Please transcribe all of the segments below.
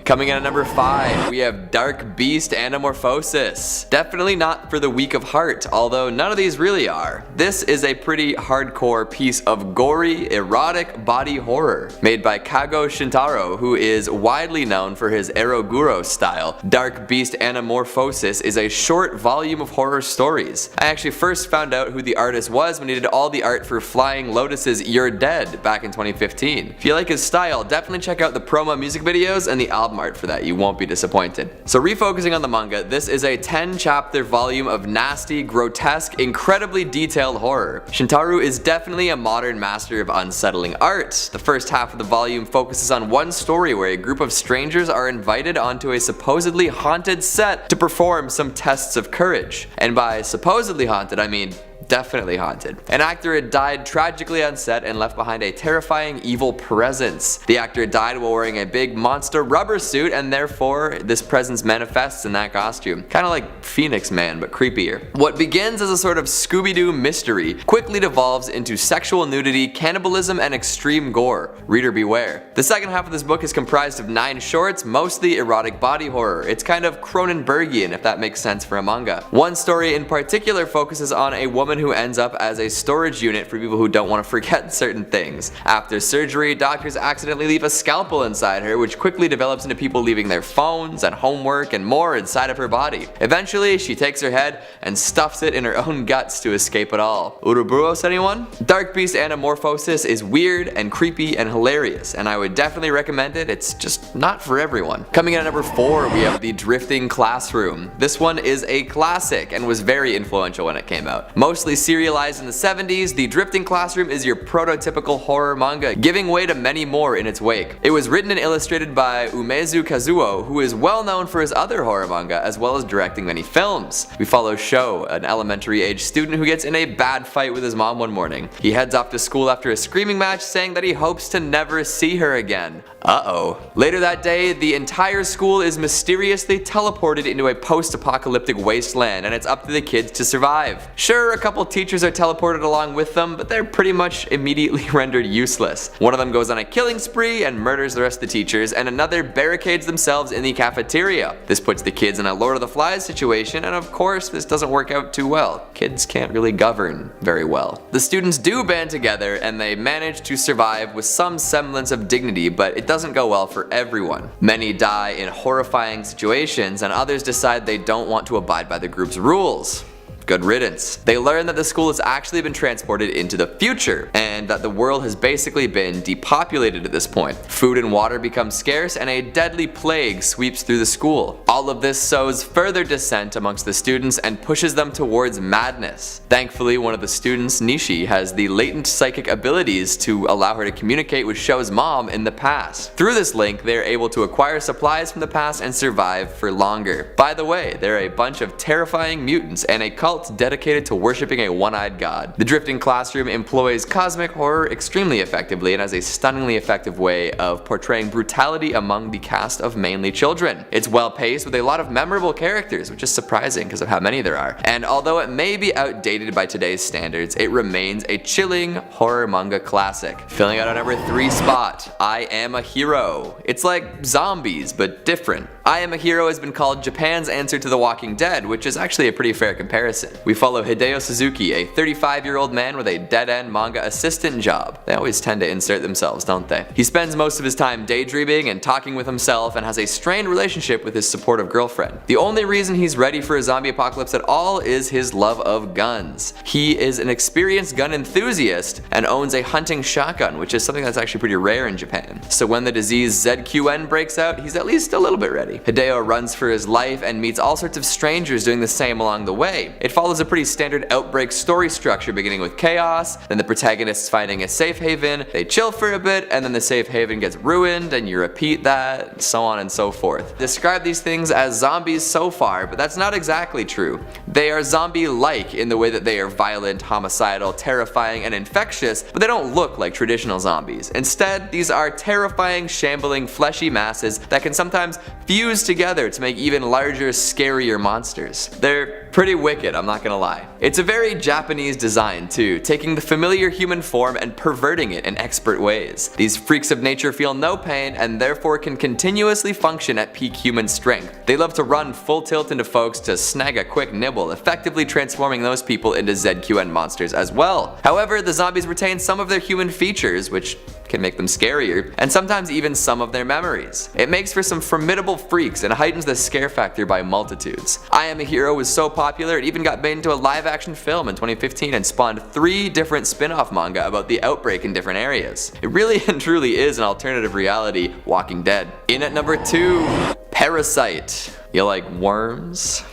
Coming in at number 5, we have Dark Beast Anamorphosis. Definitely not for the weak of heart, although none of these really are. This is a pretty hardcore piece of gory, erotic body horror made by Kago Shintaro, who is widely known for his Eroguro style. Dark Beast Anamorphosis is a short volume of horror stories. I actually first found out who the artist was when he did all the art for Flying Lotus's You're Dead back in 2015. If you like his style, definitely check out the promo music videos and the album art for that, you won't be disappointed. So refocusing on the manga, this is a 10-chapter volume of nasty, grotesque, incredibly detailed horror. Shintaro is definitely a modern master of unsettling art. The first half of the volume focuses on one story where a group of strangers are invited onto a supposedly haunted set to perform some tests of courage. And by supposedly haunted, I mean definitely haunted. An actor had died tragically on set and left behind a terrifying evil presence. The actor died while wearing a big monster rubber suit, and therefore this presence manifests in that costume. Kinda like Phoenix Man, but creepier. What begins as a sort of Scooby-Doo mystery quickly devolves into sexual nudity, cannibalism, and extreme gore. Reader beware. The second half of this book is comprised of 9 shorts, mostly erotic body horror. It's kind of Cronenbergian, if that makes sense for a manga. One story in particular focuses on a woman who ends up as a storage unit for people who don't want to forget certain things. After surgery, doctors accidentally leave a scalpel inside her, which quickly develops into people leaving their phones and homework and more inside of her body. Eventually, she takes her head and stuffs it in her own guts to escape it all. Ouroboros, anyone? Dark Beast Anamorphosis is weird and creepy and hilarious, and I would definitely recommend it. It's just not for everyone. Coming in at number 4, we have The Drifting Classroom. This one is a classic and was very influential when it came out. Mostly serialized in the 70s, The Drifting Classroom is your prototypical horror manga, giving way to many more in its wake. It was written and illustrated by Umezu Kazuo, who is well known for his other horror manga as well as directing many films. We follow Sho, an elementary age student who gets in a bad fight with his mom one morning. He heads off to school after a screaming match, saying that he hopes to never see her again. Uh-oh. Later that day, the entire school is mysteriously teleported into a post-apocalyptic wasteland, and it's up to the kids to survive. Sure, a couple teachers are teleported along with them, but they're pretty much immediately rendered useless. One of them goes on a killing spree and murders the rest of the teachers, and another barricades themselves in the cafeteria. This puts the kids in a Lord of the Flies situation, and of course this doesn't work out too well. Kids can't really govern very well. The students do band together, and they manage to survive with some semblance of dignity, but it doesn't go well for everyone. Many die in horrifying situations, and others decide they don't want to abide by the group's rules. Good riddance. They learn that the school has actually been transported into the future, and that the world has basically been depopulated at this point. Food and water become scarce, and a deadly plague sweeps through the school. All of this sows further dissent amongst the students and pushes them towards madness. Thankfully, one of the students, Nishi, has the latent psychic abilities to allow her to communicate with Sho's mom in the past. Through this link, they are able to acquire supplies from the past and survive for longer. By the way, there are a bunch of terrifying mutants and a cult dedicated to worshipping a one-eyed god. The Drifting Classroom employs cosmic horror extremely effectively and has a stunningly effective way of portraying brutality among the cast of mainly children. It's well paced with a lot of memorable characters, which is surprising because of how many there are. And although it may be outdated by today's standards, it remains a chilling horror manga classic. Filling out our number 3 spot, I Am a Hero. It's like zombies, but different. I Am a Hero has been called Japan's answer to The Walking Dead, which is actually a pretty fair comparison. We follow Hideo Suzuki, a 35-year-old man with a dead-end manga assistant job. They always tend to insert themselves, don't they? He spends most of his time daydreaming and talking with himself and has a strained relationship with his supportive girlfriend. The only reason he's ready for a zombie apocalypse at all is his love of guns. He is an experienced gun enthusiast and owns a hunting shotgun, which is something that's actually pretty rare in Japan. So when the disease ZQN breaks out, he's at least a little bit ready. Hideo runs for his life and meets all sorts of strangers doing the same along the way. It follows a pretty standard Outbreak story structure, beginning with chaos, then the protagonists finding a safe haven, they chill for a bit, and then the safe haven gets ruined, and you repeat that, so on and so forth. Describe these things as zombies so far, but that's not exactly true. They are zombie-like in the way that they are violent, homicidal, terrifying, and infectious, but they don't look like traditional zombies. Instead, these are terrifying, shambling, fleshy masses that can sometimes fuse together to make even larger, scarier monsters. They're pretty wicked, I'm not gonna lie. It's a very Japanese design too, taking the familiar human form and perverting it in expert ways. These freaks of nature feel no pain and therefore can continuously function at peak human strength. They love to run full tilt into folks to snag a quick nibble, effectively transforming those people into ZQN monsters as well. However, the zombies retain some of their human features, which can make them scarier, and sometimes even some of their memories. It makes for some formidable freaks and heightens the scare factor by multitudes. I Am a Hero was so popular it even got made into a live-action film in 2015 and spawned 3 different spin-off manga about the outbreak in different areas. It really and truly is an alternative reality Walking Dead. In at number 2, Parasite. You like worms?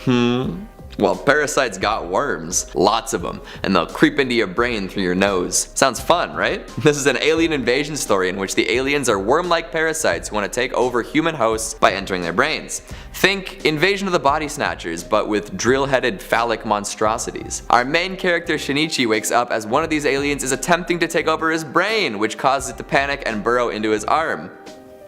Well, parasites got worms, lots of them, and they'll creep into your brain through your nose. Sounds fun, right? This is an alien invasion story in which the aliens are worm-like parasites who want to take over human hosts by entering their brains. Think Invasion of the Body Snatchers, but with drill-headed phallic monstrosities. Our main character Shinichi wakes up as one of these aliens is attempting to take over his brain, which causes it to panic and burrow into his arm.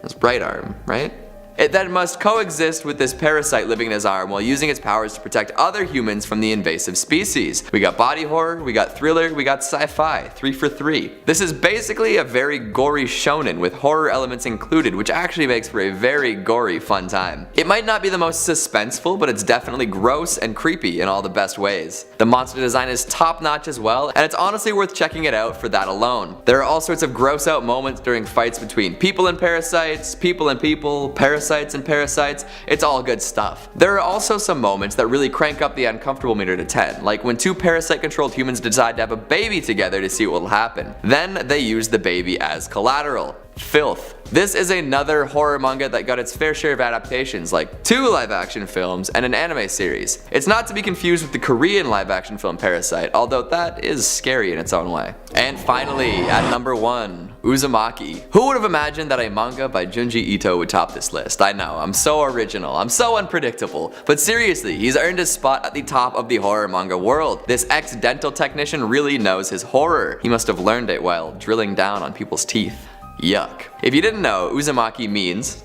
His right arm, right? It then must coexist with this parasite living in his arm while using its powers to protect other humans from the invasive species. We got body horror, we got thriller, we got sci-fi, 3 for 3. This is basically a very gory shonen with horror elements included, which actually makes for a very gory fun time. It might not be the most suspenseful, but it's definitely gross and creepy in all the best ways. The monster design is top notch as well, and it's honestly worth checking it out for that alone. There are all sorts of gross out moments during fights between people and parasites, people and people, parasites and parasites, it's all good stuff. There are also some moments that really crank up the uncomfortable meter to 10, like when 2 parasite controlled humans decide to have a baby together to see what will happen. Then they use the baby as collateral. Filth. This is another horror manga that got its fair share of adaptations, like 2 live-action films and an anime series. It's not to be confused with the Korean live-action film Parasite, although that is scary in its own way. And finally, at number 1, Uzumaki. Who would have imagined that a manga by Junji Ito would top this list? I know, I'm so original, I'm so unpredictable, but seriously, he's earned his spot at the top of the horror manga world. This ex-dental technician really knows his horror. He must have learned it while drilling down on people's teeth. Yuck. If you didn't know, Uzumaki means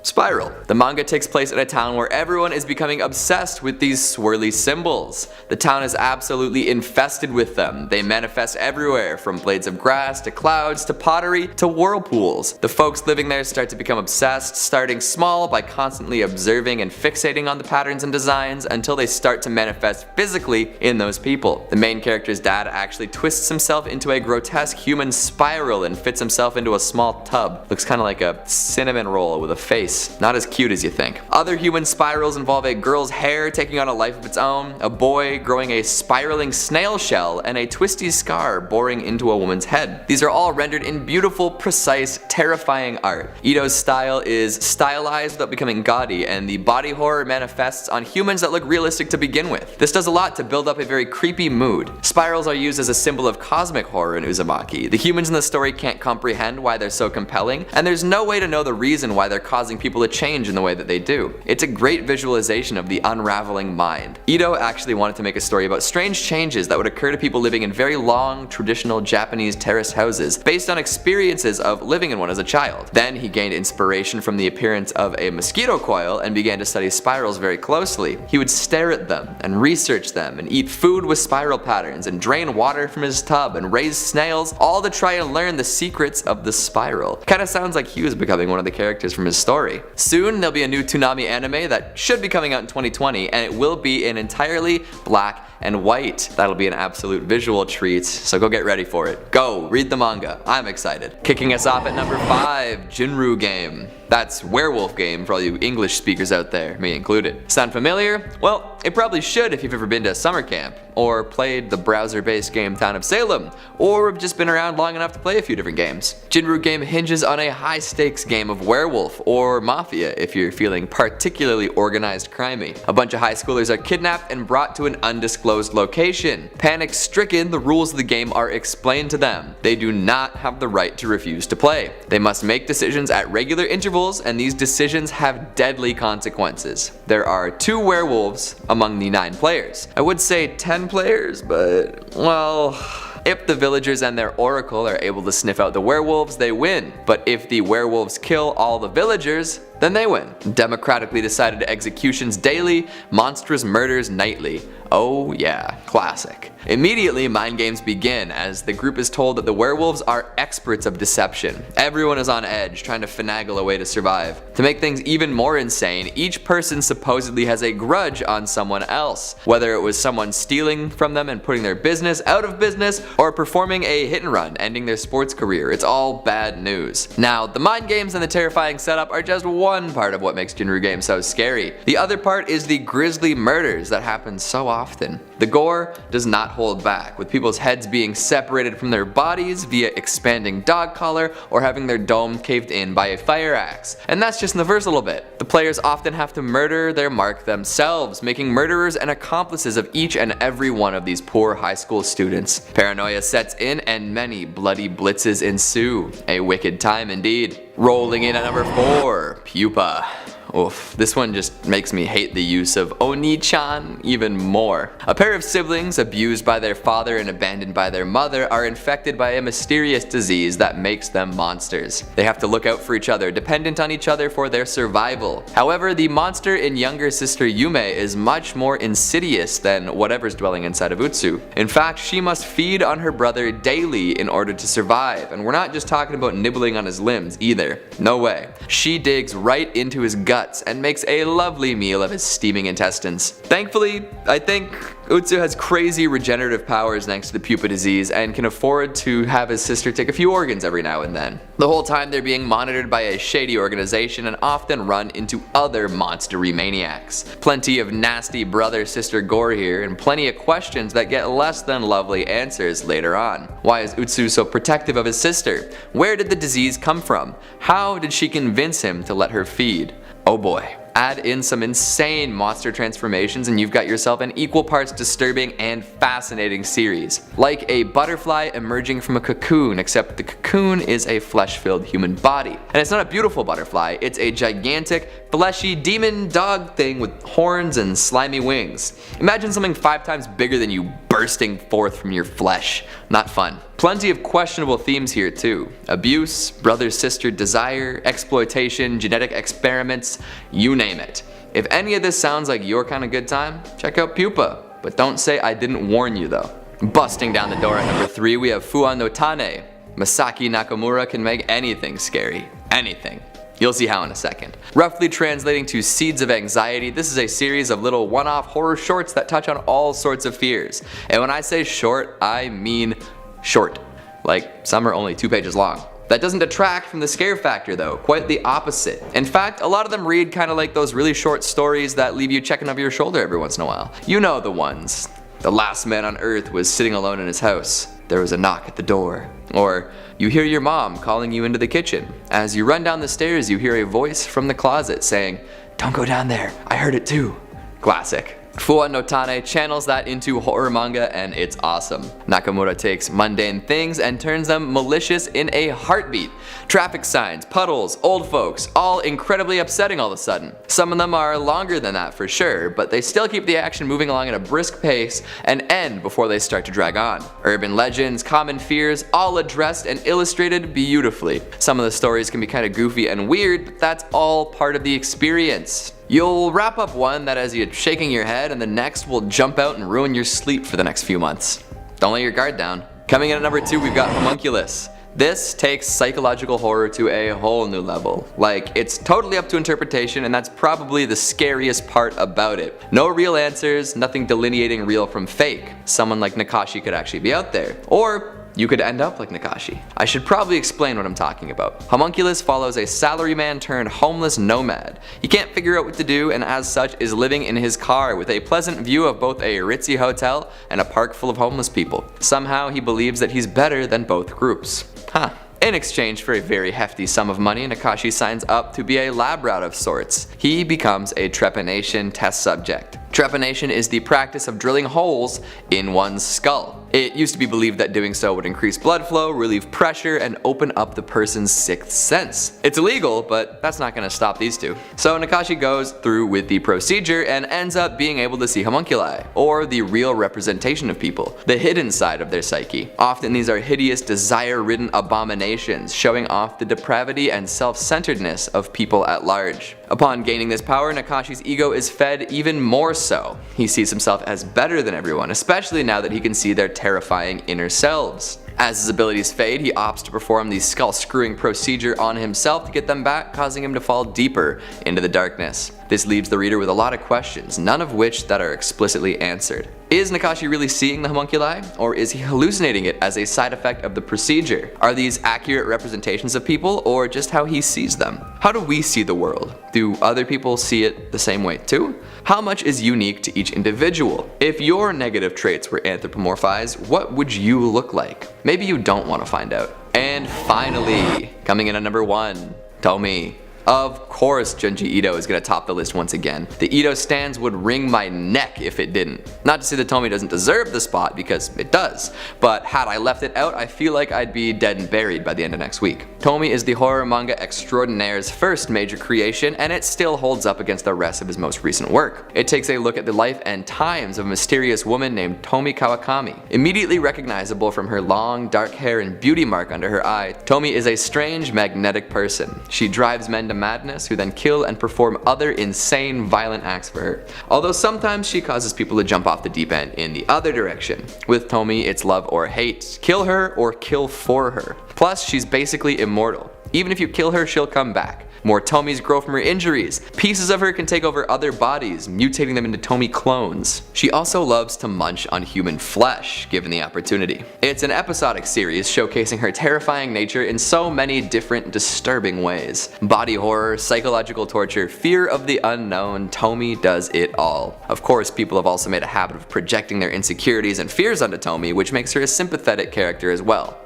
spiral. The manga takes place in a town where everyone is becoming obsessed with these swirly symbols. The town is absolutely infested with them. They manifest everywhere, from blades of grass to clouds to pottery to whirlpools. The folks living there start to become obsessed, starting small by constantly observing and fixating on the patterns and designs until they start to manifest physically in those people. The main character's dad actually twists himself into a grotesque human spiral and fits himself into a small tub. Looks kind of like a cinnamon roll with a face. Not as cute as you think. Other human spirals involve a girl's hair taking on a life of its own, a boy growing a spiraling snail shell, and a twisty scar boring into a woman's head. These are all rendered in beautiful, precise, terrifying art. Ito's style is stylized without becoming gaudy, and the body horror manifests on humans that look realistic to begin with. This does a lot to build up a very creepy mood. Spirals are used as a symbol of cosmic horror in Uzumaki. The humans in the story can't comprehend why they're so compelling, and there's no way to know the reason why they're causing people to change in the way that they do. It's a great visualization of the unraveling mind. Ito actually wanted to make a story about strange changes that would occur to people living in very long, traditional Japanese terraced houses based on experiences of living in one as a child. Then he gained inspiration from the appearance of a mosquito coil and began to study spirals very closely. He would stare at them and research them and eat food with spiral patterns and drain water from his tub and raise snails, all to try and learn the secrets of the spiral. Kinda sounds like he was becoming one of the characters from his story. Soon there'll be a new Toonami anime that should be coming out in 2020, and it will be in entirely black and white. That'll be an absolute visual treat, so go get ready for it. Go, read the manga. I'm excited. Kicking us off at number 5, Jinrou Game. That's werewolf game for all you English speakers out there, me included. Sound familiar? Well, it probably should if you've ever been to summer camp, or played the browser-based game Town of Salem, or have just been around long enough to play a few different games. Jinrou Game hinges on a high-stakes game of werewolf, or mafia if you're feeling particularly organized crimey. A bunch of high schoolers are kidnapped and brought to an undisclosed location. Panic-stricken, the rules of the game are explained to them. They do not have the right to refuse to play. They must make decisions at regular intervals, and these decisions have deadly consequences. There are 2 werewolves among the 9 players. I would say 10 players, but well, if the villagers and their oracle are able to sniff out the werewolves, they win. But if the werewolves kill all the villagers, then they win. Democratically decided executions daily, monstrous murders nightly. Oh yeah, classic. Immediately, mind games begin as the group is told that the werewolves are experts of deception. Everyone is on edge, trying to finagle a way to survive. To make things even more insane, each person supposedly has a grudge on someone else, whether it was someone stealing from them and putting their business out of business, or performing a hit and run, ending their sports career. It's all bad news. Now, the mind games and the terrifying setup are just one part of what makes Jinrou Game so scary. The other part is the grisly murders that happen so often. The gore does not hold back, with people's heads being separated from their bodies via expanding dog collar or having their dome caved in by a fire axe. And that's just in the first little bit. The players often have to murder their mark themselves, making murderers and accomplices of each and every one of these poor high school students. Paranoia sets in and many bloody blitzes ensue. A wicked time indeed. Rolling in at number 4, Pupa. Oof, this one just makes me hate the use of Oni-chan even more. A pair of siblings abused by their father and abandoned by their mother are infected by a mysterious disease that makes them monsters. They have to look out for each other, dependent on each other for their survival. However, the monster in younger sister Yume is much more insidious than whatever's dwelling inside of Utsu. In fact, she must feed on her brother daily in order to survive, and we're not just talking about nibbling on his limbs either. No way. She digs right into his guts and makes a lovely meal of his steaming intestines. Thankfully, I think Utsu has crazy regenerative powers thanks to the Pupa disease and can afford to have his sister take a few organs every now and then. The whole time they're being monitored by a shady organization and often run into other monstery maniacs. Plenty of nasty brother-sister gore here and plenty of questions that get less than lovely answers later on. Why is Utsu so protective of his sister? Where did the disease come from? How did she convince him to let her feed? Oh boy. Add in some insane monster transformations and you've got yourself an equal parts disturbing and fascinating series. Like a butterfly emerging from a cocoon, except the cocoon is a flesh-filled human body. And it's not a beautiful butterfly, it's a gigantic, fleshy demon dog thing with horns and slimy wings. Imagine something 5 times bigger than you bursting forth from your flesh. Not fun. Plenty of questionable themes here too. Abuse, brother-sister desire, exploitation, genetic experiments, you name it. If any of this sounds like your kind of good time, check out Pupa. But don't say I didn't warn you though. Busting down the door at number 3, we have Fua Notane. Masaki Nakamura can make anything scary. Anything. You'll see how in a second. Roughly translating to Seeds of Anxiety, this is a series of little one-off horror shorts that touch on all sorts of fears. And when I say short, I mean short. Like, some are only 2 pages long. That doesn't detract from the scare factor though, quite the opposite. In fact, a lot of them read kinda like those really short stories that leave you checking over your shoulder every once in a while. You know the ones. The last man on earth was sitting alone in his house. There was a knock at the door. Or, you hear your mom calling you into the kitchen. As you run down the stairs, you hear a voice from the closet saying, "Don't go down there, I heard it too." Classic. Fua Notane channels that into horror manga and it's awesome. Nakamura takes mundane things and turns them malicious in a heartbeat. Traffic signs, puddles, old folks, all incredibly upsetting all of a sudden. Some of them are longer than that for sure, but they still keep the action moving along at a brisk pace and end before they start to drag on. Urban legends, common fears, all addressed and illustrated beautifully. Some of the stories can be kinda goofy and weird, but that's all part of the experience. You'll wrap up one that has you shaking your head and the next will jump out and ruin your sleep for the next few months. Don't let your guard down. Coming in at number 2, we've got Homunculus. This takes psychological horror to a whole new level. Like, it's totally up to interpretation and that's probably the scariest part about it. No real answers, nothing delineating real from fake. Someone like Nakashi could actually be out there. Or you could end up like Nakashi. I should probably explain what I'm talking about. Homunculus follows a salaryman turned homeless nomad. He can't figure out what to do and as such is living in his car with a pleasant view of both a ritzy hotel and a park full of homeless people. Somehow he believes that he's better than both groups. Huh. In exchange for a very hefty sum of money, Nakashi signs up to be a lab rat of sorts. He becomes a trepanation test subject. Trepanation is the practice of drilling holes in one's skull. It used to be believed that doing so would increase blood flow, relieve pressure, and open up the person's sixth sense. It's illegal, but that's not going to stop these two. So Nakashi goes through with the procedure and ends up being able to see homunculi, or the real representation of people, the hidden side of their psyche. Often these are hideous, desire-ridden abominations, showing off the depravity and self-centeredness of people at large. Upon gaining this power, Nakashi's ego is fed even more so. He sees himself as better than everyone, especially now that he can see their terrifying inner selves. As his abilities fade, he opts to perform the skull-screwing procedure on himself to get them back, causing him to fall deeper into the darkness. This leaves the reader with a lot of questions, none of which that are explicitly answered. Is Nakashi really seeing the homunculi, or is he hallucinating it as a side effect of the procedure? Are these accurate representations of people, or just how he sees them? How do we see the world? Do other people see it the same way too? How much is unique to each individual? If your negative traits were anthropomorphized, what would you look like? Maybe you don't want to find out. And finally, coming in at number 1, Tomi. Of course Junji Ito is going to top the list once again. The Ito stans would wring my neck if it didn't. Not to say that Tomi doesn't deserve the spot, because it does, but had I left it out, I feel like I'd be dead and buried by the end of next week. Tomi is the horror manga extraordinaire's first major creation, and it still holds up against the rest of his most recent work. It takes a look at the life and times of a mysterious woman named Tomi Kawakami. Immediately recognizable from her long, dark hair and beauty mark under her eye, Tomi is a strange, magnetic person. She drives men to madness, who then kill and perform other insane, violent acts for her. Although sometimes she causes people to jump off the deep end in the other direction. With Tomi, it's love or hate. Kill her or kill for her. Plus, she's basically immortal. Even if you kill her, she'll come back. More Tomis grow from her injuries. Pieces of her can take over other bodies, mutating them into Tomi clones. She also loves to munch on human flesh, given the opportunity. It's an episodic series showcasing her terrifying nature in so many different disturbing ways. Body horror, psychological torture, fear of the unknown, Tomi does it all. Of course, people have also made a habit of projecting their insecurities and fears onto Tomi, which makes her a sympathetic character as well.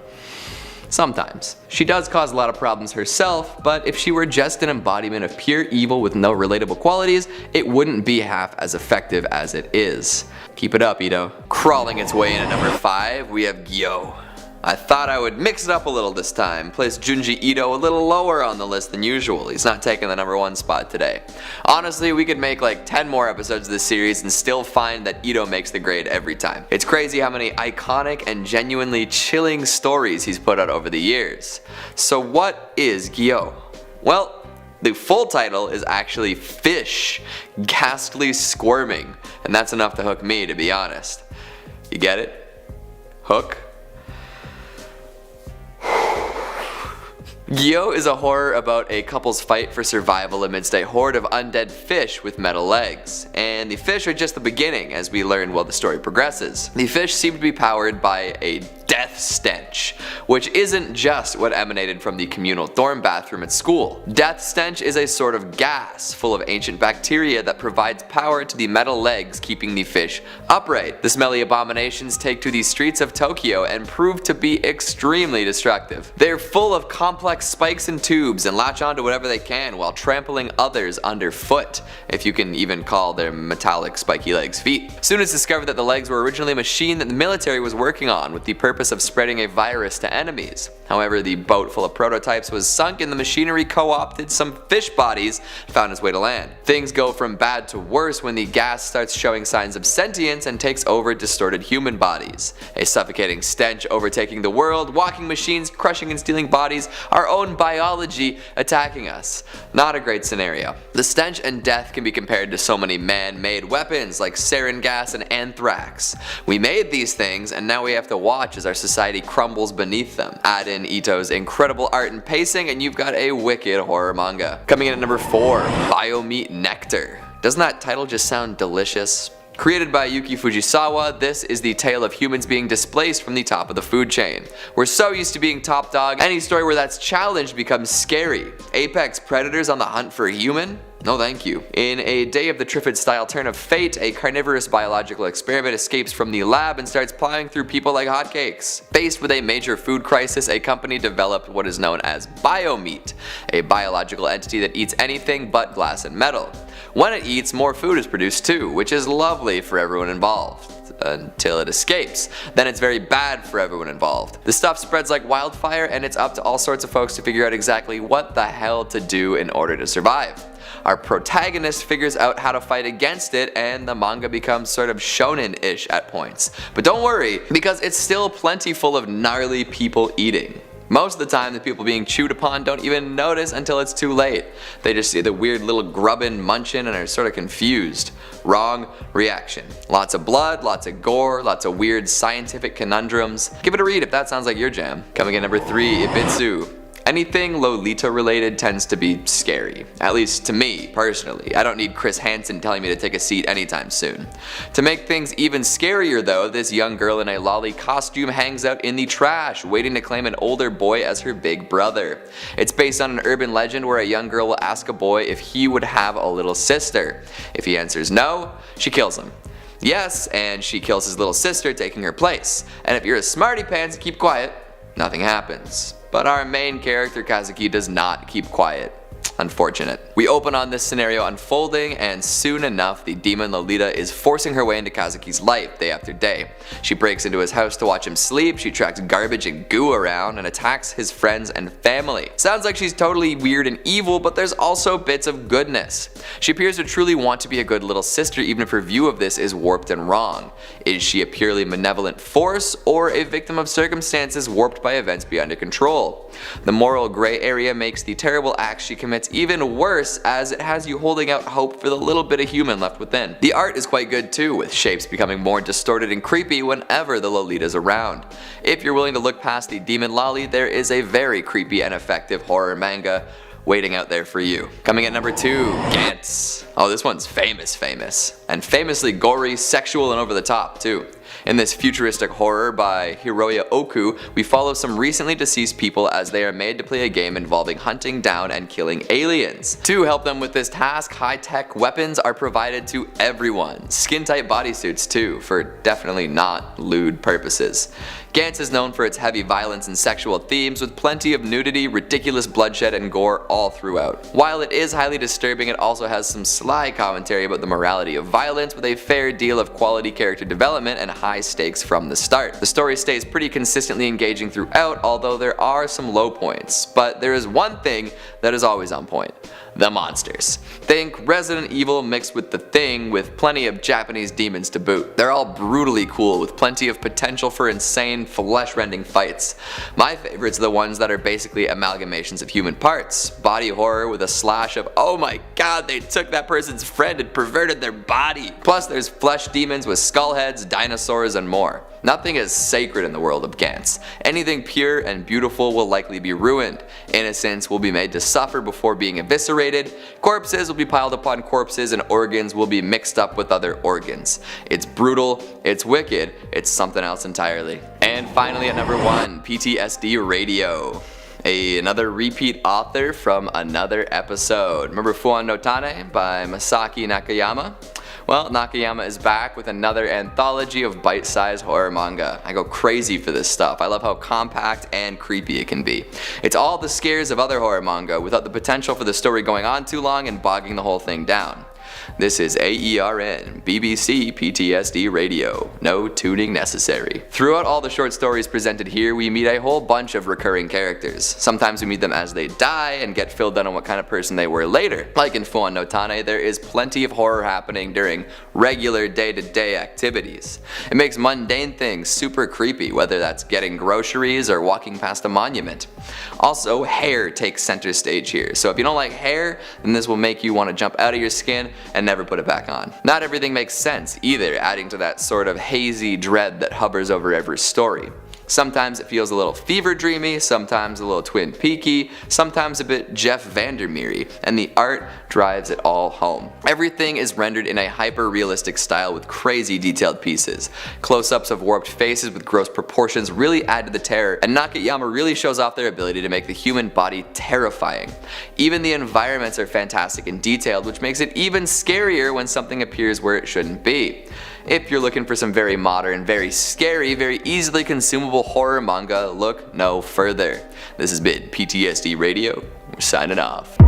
Sometimes. She does cause a lot of problems herself, but if she were just an embodiment of pure evil with no relatable qualities, it wouldn't be half as effective as it is. Keep it up, Ito. Crawling its way in at number 5, we have Gyo. I thought I would mix it up a little this time, place Junji Ito a little lower on the list than usual. He's not taking the number 1 spot today. Honestly, we could make like 10 more episodes of this series and still find that Ito makes the grade every time. It's crazy how many iconic and genuinely chilling stories he's put out over the years. So what is Gyo? Well, the full title is actually Fish, Ghastly Squirming, and that's enough to hook me, to be honest. You get it? Hook? Gyo is a horror about a couple's fight for survival amidst a horde of undead fish with metal legs. And the fish are just the beginning, as we learn while the story progresses. The fish seem to be powered by a death stench, which isn't just what emanated from the communal dorm bathroom at school. Death stench is a sort of gas full of ancient bacteria that provides power to the metal legs, keeping the fish upright. The smelly abominations take to the streets of Tokyo and prove to be extremely destructive. They're full of complex spikes and tubes and latch onto whatever they can while trampling others underfoot, if you can even call their metallic spiky legs feet. Soon it's discovered that the legs were originally a machine that the military was working on with the purpose of spreading a virus to enemies. However, the boat full of prototypes was sunk and the machinery co-opted some fish bodies and found its way to land. Things go from bad to worse when the gas starts showing signs of sentience and takes over distorted human bodies. A suffocating stench overtaking the world, walking machines crushing and stealing bodies, our own biology attacking us. Not a great scenario. The stench and death can be compared to so many man-made weapons like sarin gas and anthrax. We made these things and now we have to watch as our society crumbles beneath them. Add in Ito's incredible art and pacing and you've got a wicked horror manga. Coming in at number 4, Biome Nectar. Doesn't that title just sound delicious? Created by Yuki Fujisawa, this is the tale of humans being displaced from the top of the food chain. We're so used to being top dog, any story where that's challenged becomes scary. Apex predators on the hunt for a human? No thank you. In a Day of the Trifid style turn of fate, a carnivorous biological experiment escapes from the lab and starts plowing through people like hotcakes. Faced with a major food crisis, a company developed what is known as biomeat, a biological entity that eats anything but glass and metal. When it eats, more food is produced too, which is lovely for everyone involved. until it escapes. Then it's very bad for everyone involved. The stuff spreads like wildfire, and it's up to all sorts of folks to figure out exactly what the hell to do in order to survive. Our protagonist figures out how to fight against it, and the manga becomes sort of shonen-ish at points. But don't worry, because it's still plenty full of gnarly people eating. Most of the time, the people being chewed upon don't even notice until it's too late. They just see the weird little grubbin munchin' and are sort of confused. Wrong reaction. Lots of blood, lots of gore, lots of weird scientific conundrums. Give it a read if that sounds like your jam. Coming in number 3, Ibitsu. Anything Lolita related tends to be scary, at least to me personally. I don't need Chris Hansen telling me to take a seat anytime soon. To make things even scarier though, this young girl in a lolly costume hangs out in the trash, waiting to claim an older boy as her big brother. It's based on an urban legend where a young girl will ask a boy if he would have a little sister. If he answers no, she kills him. Yes, and she kills his little sister, taking her place. And if you're a smarty pants and keep quiet, nothing happens. But our main character Kazuki does not keep quiet. Unfortunate. We open on this scenario unfolding, and soon enough the demon Lolita is forcing her way into Kazuki's life day after day. She breaks into his house to watch him sleep, she tracks garbage and goo around, and attacks his friends and family. Sounds like she's totally weird and evil, but there's also bits of goodness. She appears to truly want to be a good little sister, even if her view of this is warped and wrong. Is she a purely malevolent force, or a victim of circumstances warped by events beyond her control? The moral gray area makes the terrible acts she commits even worse, as it has you holding out hope for the little bit of human left within. The art is quite good too, with shapes becoming more distorted and creepy whenever the Lolita's around. If you're willing to look past the demon lolly, there is a very creepy and effective horror manga waiting out there for you. Coming at number 2, Gants. Oh, this one's famous. And famously gory, sexual, and over the top too. In this futuristic horror by Hiroya Oku, we follow some recently deceased people as they are made to play a game involving hunting down and killing aliens. To help them with this task, high-tech weapons are provided to everyone. Skin-tight bodysuits too, for definitely not lewd purposes. Gantz is known for its heavy violence and sexual themes, with plenty of nudity, ridiculous bloodshed, and gore all throughout. While it is highly disturbing, it also has some sly commentary about the morality of violence, with a fair deal of quality character development and high stakes from the start. The story stays pretty consistently engaging throughout, although there are some low points. But there is one thing that is always on point: the monsters. Think Resident Evil mixed with The Thing, with plenty of Japanese demons to boot. They're all brutally cool, with plenty of potential for insane, flesh-rending fights. My favorites are the ones that are basically amalgamations of human parts. Body horror with a slash of, oh my god, they took that person's friend and perverted their body. Plus there's flesh demons with skull heads, dinosaurs, and more. Nothing is sacred in the world of Gantz. Anything pure and beautiful will likely be ruined. Innocents will be made to suffer before being eviscerated, corpses will be piled upon corpses, and organs will be mixed up with other organs. It's brutal, it's wicked, it's something else entirely. And finally at number 1, PTSD Radio. Another repeat author from another episode. Remember Fua Notane by Masaki Nakayama? Well, Nakayama is back with another anthology of bite-sized horror manga. I go crazy for this stuff. I love how compact and creepy it can be. It's all the scares of other horror manga without the potential for the story going on too long and bogging the whole thing down. This is AERN, BBC PTSD Radio. No tuning necessary. Throughout all the short stories presented here, we meet a whole bunch of recurring characters. Sometimes we meet them as they die and get filled in on what kind of person they were later. Like in Fua Notane, there is plenty of horror happening during regular day-to-day activities. It makes mundane things super creepy, whether that's getting groceries or walking past a monument. Also, hair takes center stage here, so if you don't like hair, then this will make you want to jump out of your skin and never put it back on. Not everything makes sense either, adding to that sort of hazy dread that hovers over every story. Sometimes it feels a little fever dreamy, sometimes a little Twin Peaky, sometimes a bit Jeff Vandermeer-y, and the art drives it all home. Everything is rendered in a hyper-realistic style with crazy detailed pieces. Close-ups of warped faces with gross proportions really add to the terror, and Nakayama really shows off their ability to make the human body terrifying. Even the environments are fantastic and detailed, which makes it even scarier when something appears where it shouldn't be. If you're looking for some very modern, very scary, very easily consumable horror manga, look no further. This has been PTSD Radio. We're signing off.